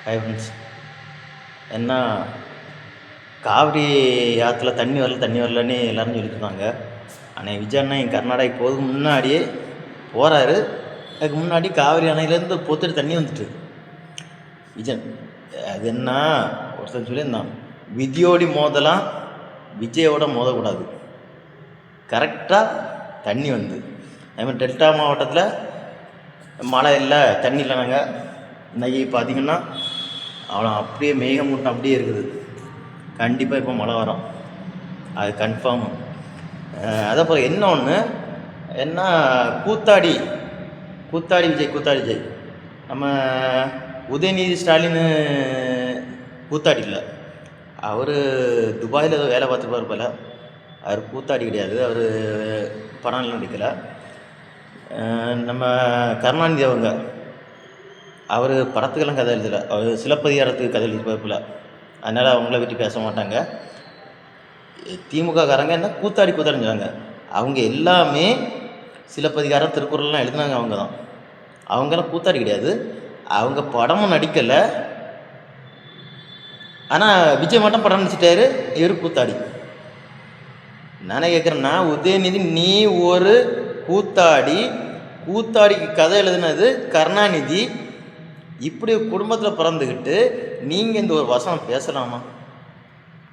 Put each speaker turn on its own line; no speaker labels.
Hi friends. என்ன காவிரி ஆற்றுல தண்ணி வரலன்னு எல்லோரும் சொல்லிட்டுருந்தாங்க. ஆனால் விஜய் அண்ணா என் கர்நாடகா போகிறதுக்கு முன்னாடியே போகிறாரு. அதுக்கு முன்னாடி காவிரி அணையிலேருந்து பொத்துட்டு தண்ணி வந்துட்டு விஜய் அது என்ன ஒருத்தன் சொல்லியிருந்தான், விதியோடி மோதலாம் விஜயோட மோதக்கூடாது. கரெக்டாக தண்ணி வந்து அதுமாதிரி டெல்டா மாவட்டத்தில் மழை இல்லை, தண்ணி இல்லை. நாங்கள் இன்றைக்கி பார்த்திங்கன்னா அவ்வளோ அப்படியே மேகமூட்டம் அப்படியே இருக்குது. கண்டிப்பாக இப்போ மழை வரும், அது கன்ஃபார்மு. அதே போல் என்ன ஒன்று என்ன கூத்தாடி விஜய் நம்ம உதயநிதி ஸ்டாலின் கூத்தாடி இல்லை, அவர் துபாயில் ஏதோ வேலை பார்த்துருப்பார் போல். அவர் கூத்தாடி கிடையாது, அவர் படம் நடிக்கலை. நம்ம கருணாநிதி அவர் படத்துக்கெல்லாம் கதை எழுதலை, அவர் சிலப்பதிகாரத்துக்கு கதை எழுதிப்பார்ப்பில். அதனால் அவங்கள பற்றி பேச மாட்டாங்க. திமுககாரங்க என்ன கூத்தாடிஞ்சாங்க. அவங்க எல்லாமே சிலப்பதிகாரம் திருக்குறள்லாம் எழுதினாங்க. அவங்க தான், அவங்கெல்லாம் கூத்தாடி கிடையாது. அவங்க படமும் நடிக்கலை. ஆனால் விஜய் மட்டும் படம் நடிச்சிட்டாரு, இவர் கூத்தாடி. நானே கேட்குறேன்னா, உதயநிதி நீ ஒரு கூத்தாடிக்கு கதை எழுதுனது கருணாநிதி. இப்படி குடும்பத்தில் பிறந்துக்கிட்டு நீங்கள் இந்த ஒரு வசனம் பேசலாமா?